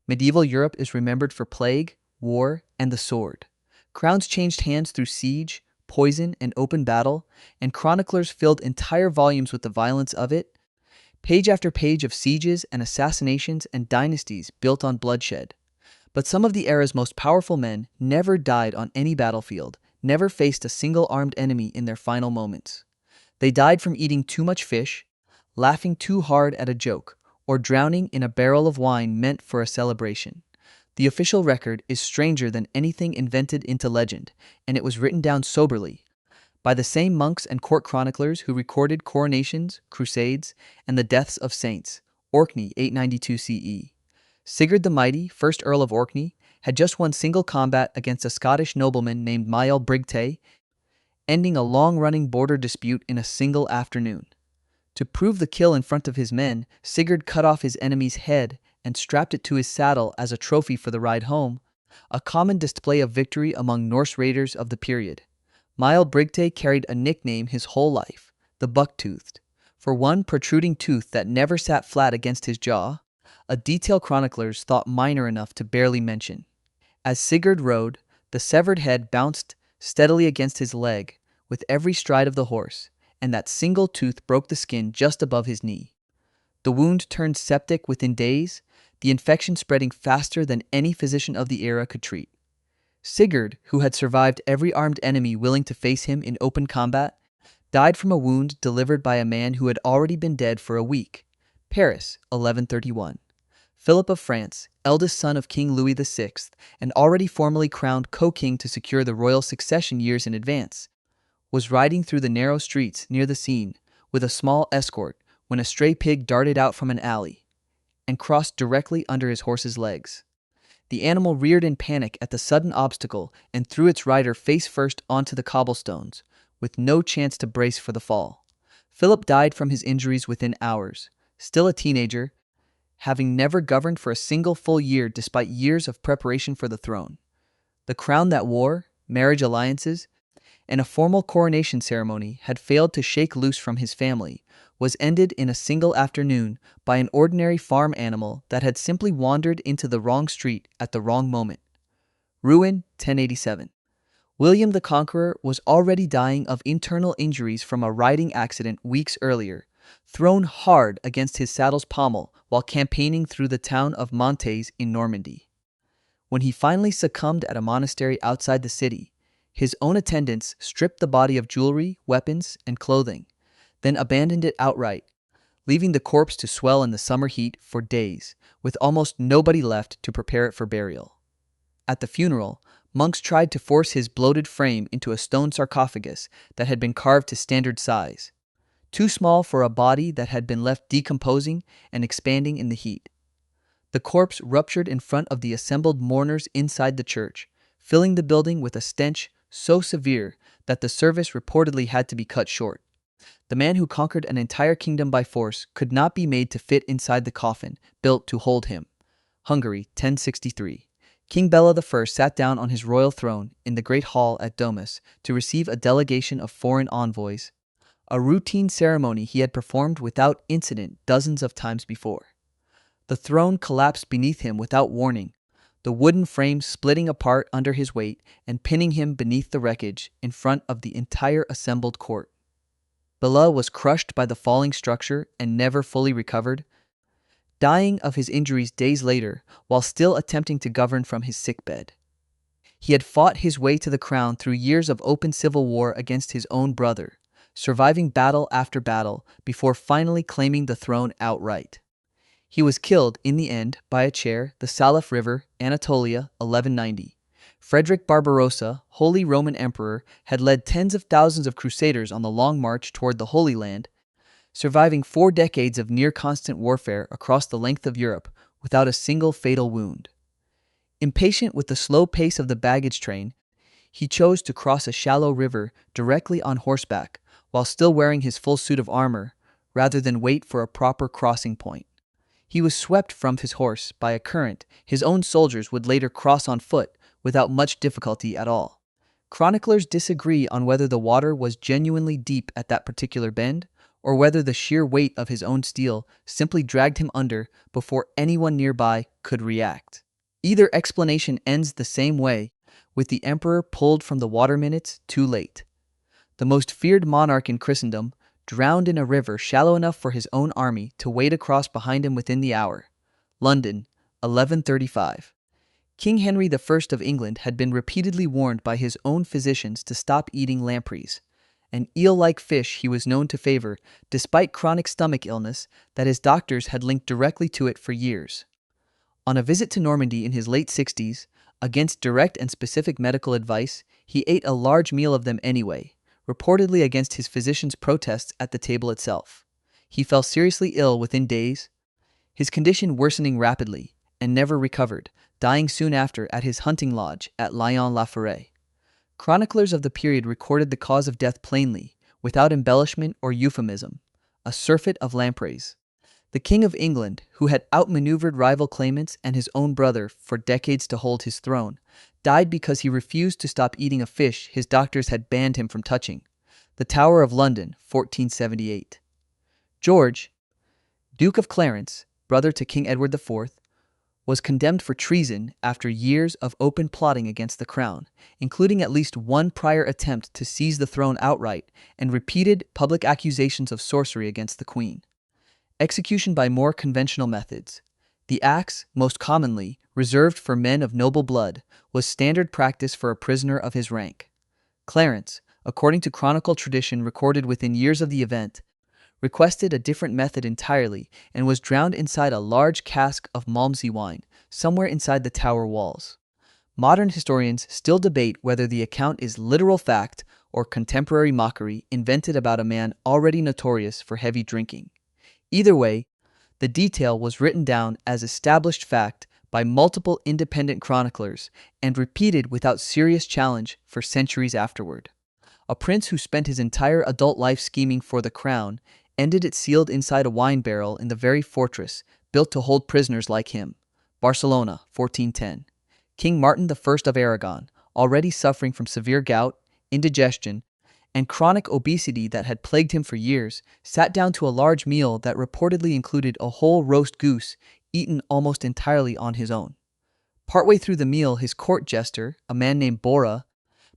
Medieval Europe is remembered for plague, war, and the sword. Crowns changed hands through siege, poison, and open battle, and chroniclers filled entire volumes with the violence of it. Page after page of sieges and assassinations and dynasties built on bloodshed. But some of the era's most powerful men never died on any battlefield, never faced a single armed enemy in their final moments. They died from eating too much fish, laughing too hard at a joke, or drowning in a barrel of wine meant for a celebration. The official record is stranger than anything invented into legend, and it was written down soberly by the same monks and court chroniclers who recorded coronations, crusades, and the deaths of saints. Orkney, 892 CE. Sigurd the Mighty, 1st Earl of Orkney, had just won single combat against a Scottish nobleman named Mael Brigte, ending a long-running border dispute in a single afternoon. To prove the kill in front of his men, Sigurd cut off his enemy's head and strapped it to his saddle as a trophy for the ride home, a common display of victory among Norse raiders of the period. Mael Brigte carried a nickname his whole life, the buck-toothed, for one protruding tooth that never sat flat against his jaw, a detail chroniclers thought minor enough to barely mention. As Sigurd rode, the severed head bounced steadily against his leg with every stride of the horse, and that single tooth broke the skin just above his knee. The wound turned septic within days, the infection spreading faster than any physician of the era could treat. Sigurd, who had survived every armed enemy willing to face him in open combat, died from a wound delivered by a man who had already been dead for a week. Paris, 1131. Philip of France, eldest son of King Louis VI, and already formally crowned co-king to secure the royal succession years in advance, was riding through the narrow streets near the scene with a small escort when a stray pig darted out from an alley and crossed directly under his horse's legs. The animal reared in panic at the sudden obstacle and threw its rider face first onto the cobblestones, with no chance to brace for the fall. Philip died from his injuries within hours, still a teenager, having never governed for a single full year despite years of preparation for the throne. The crown that wore, marriage alliances, and a formal coronation ceremony had failed to shake loose from his family, was ended in a single afternoon by an ordinary farm animal that had simply wandered into the wrong street at the wrong moment. Ruin, 1087. William the Conqueror was already dying of internal injuries from a riding accident weeks earlier, thrown hard against his saddle's pommel while campaigning through the town of Mantes in Normandy. When he finally succumbed at a monastery outside the city, his own attendants stripped the body of jewelry, weapons, and clothing, then abandoned it outright, leaving the corpse to swell in the summer heat for days, with almost nobody left to prepare it for burial. At the funeral, monks tried to force his bloated frame into a stone sarcophagus that had been carved to standard size, too small for a body that had been left decomposing and expanding in the heat. The corpse ruptured in front of the assembled mourners inside the church, filling the building with a stench so severe that the service reportedly had to be cut short. The man who conquered an entire kingdom by force could not be made to fit inside the coffin built to hold him. Hungary, 1063. King Béla I sat down on his royal throne in the Great Hall at Domus to receive a delegation of foreign envoys, a routine ceremony he had performed without incident dozens of times before. The throne collapsed beneath him without warning, the wooden frame splitting apart under his weight and pinning him beneath the wreckage in front of the entire assembled court. Béla was crushed by the falling structure and never fully recovered, dying of his injuries days later while still attempting to govern from his sickbed. He had fought his way to the crown through years of open civil war against his own brother, surviving battle after battle before finally claiming the throne outright. He was killed in the end by a chair, the Salif River, Anatolia, 1190. Frederick Barbarossa, Holy Roman Emperor, had led tens of thousands of crusaders on the long march toward the Holy Land, surviving 4 decades of near-constant warfare across the length of Europe without a single fatal wound. Impatient with the slow pace of the baggage train, he chose to cross a shallow river directly on horseback while still wearing his full suit of armor, rather than wait for a proper crossing point. He was swept from his horse by a current his own soldiers would later cross on foot without much difficulty at all. Chroniclers disagree on whether the water was genuinely deep at that particular bend, or whether the sheer weight of his own steel simply dragged him under before anyone nearby could react. Either explanation ends the same way, with the emperor pulled from the water minutes too late. The most feared monarch in Christendom, drowned in a river shallow enough for his own army to wade across behind him within the hour. London, 1135. King Henry I of England had been repeatedly warned by his own physicians to stop eating lampreys, an eel-like fish he was known to favor despite chronic stomach illness that his doctors had linked directly to it for years. On a visit to Normandy in his late 60s, against direct and specific medical advice, he ate a large meal of them anyway, reportedly against his physician's protests at the table itself. He fell seriously ill within days, his condition worsening rapidly, and never recovered, dying soon after at his hunting lodge at Lyon-la-Forêt. Chroniclers of the period recorded the cause of death plainly, without embellishment or euphemism: a surfeit of lampreys. The King of England, who had outmaneuvered rival claimants and his own brother for decades to hold his throne, died because he refused to stop eating a fish his doctors had banned him from touching. The Tower of London, 1478. George, Duke of Clarence, brother to King Edward IV, was condemned for treason after years of open plotting against the crown, including at least one prior attempt to seize the throne outright and repeated public accusations of sorcery against the Queen. Execution by more conventional methods. The axe, most commonly reserved for men of noble blood, was standard practice for a prisoner of his rank. Clarence, according to chronicle tradition recorded within years of the event, requested a different method entirely and was drowned inside a large cask of Malmsey wine, somewhere inside the tower walls. Modern historians still debate whether the account is literal fact or contemporary mockery invented about a man already notorious for heavy drinking. Either way, the detail was written down as established fact by multiple independent chroniclers and repeated without serious challenge for centuries afterward. A prince who spent his entire adult life scheming for the crown ended it sealed inside a wine barrel in the very fortress built to hold prisoners like him. Barcelona, 1410. King Martin I of Aragon, already suffering from severe gout, indigestion, and chronic obesity that had plagued him for years, sat down to a large meal that reportedly included a whole roast goose eaten almost entirely on his own. Partway through the meal, his court jester, a man named Béla,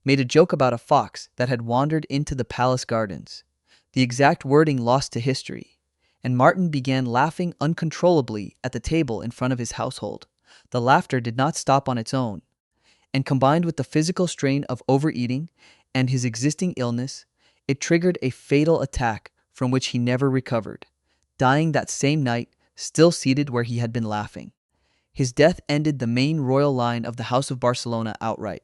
made a joke about a fox that had wandered into the palace gardens. The exact wording lost to history, and Martin began laughing uncontrollably at the table in front of his household. The laughter did not stop on its own, and combined with the physical strain of overeating and his existing illness, it triggered a fatal attack from which he never recovered, dying that same night, still seated where he had been laughing. His death ended the main royal line of the House of Barcelona outright,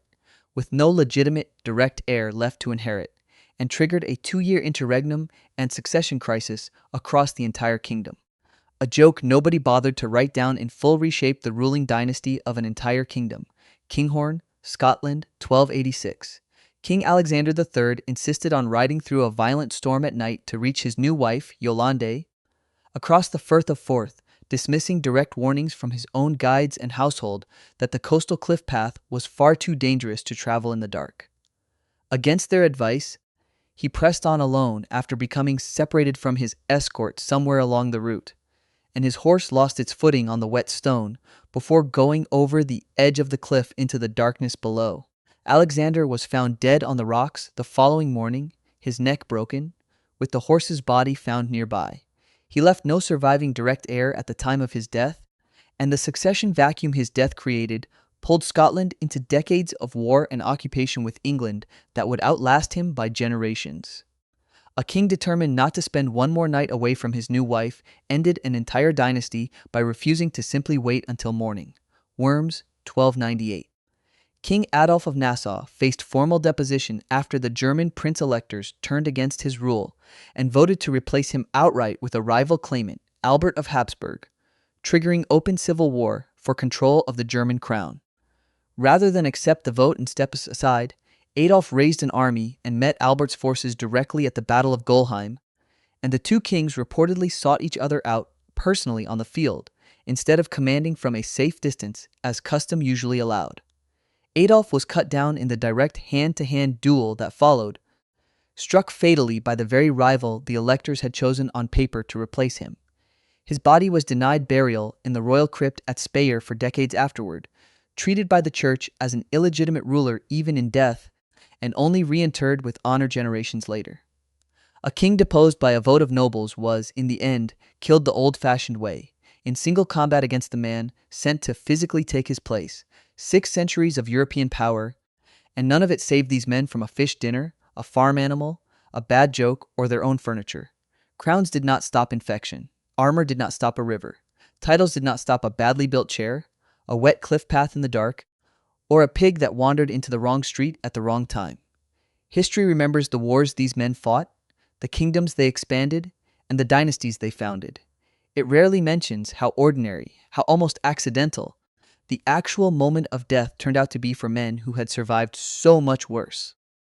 with no legitimate direct heir left to inherit, and triggered a 2-year interregnum and succession crisis across the entire kingdom. A joke nobody bothered to write down in full reshaped the ruling dynasty of an entire kingdom. Kinghorn, Scotland, 1286. King Alexander III insisted on riding through a violent storm at night to reach his new wife, Yolande, across the Firth of Forth, dismissing direct warnings from his own guides and household that the coastal cliff path was far too dangerous to travel in the dark. Against their advice, he pressed on alone after becoming separated from his escort somewhere along the route, and his horse lost its footing on the wet stone before going over the edge of the cliff into the darkness below. Alexander was found dead on the rocks the following morning, his neck broken, with the horse's body found nearby. He left no surviving direct heir at the time of his death, and the succession vacuum his death created pulled Scotland into decades of war and occupation with England that would outlast him by generations. A king determined not to spend one more night away from his new wife ended an entire dynasty by refusing to simply wait until morning. Worms, 1298. King Adolf of Nassau faced formal deposition after the German prince-electors turned against his rule and voted to replace him outright with a rival claimant, Albert of Habsburg, triggering open civil war for control of the German crown. Rather than accept the vote and step aside, Adolf raised an army and met Albert's forces directly at the Battle of Gulheim, and the two kings reportedly sought each other out personally on the field, instead of commanding from a safe distance as custom usually allowed. Adolf was cut down in the direct hand-to-hand duel that followed, struck fatally by the very rival the electors had chosen on paper to replace him. His body was denied burial in the royal crypt at Speyer for decades afterward, treated by the church as an illegitimate ruler even in death, and only reinterred with honor generations later. A king deposed by a vote of nobles was, in the end, killed the old-fashioned way, in single combat against the man sent to physically take his place. 6 centuries of European power, and none of it saved these men from a fish dinner, a farm animal, a bad joke, or their own furniture. Crowns did not stop infection. Armor did not stop a river. Titles did not stop a badly built chair, a wet cliff path in the dark, or a pig that wandered into the wrong street at the wrong time. History remembers the wars these men fought, the kingdoms they expanded, and the dynasties they founded. It rarely mentions how ordinary, how almost accidental, the actual moment of death turned out to be for men who had survived so much worse.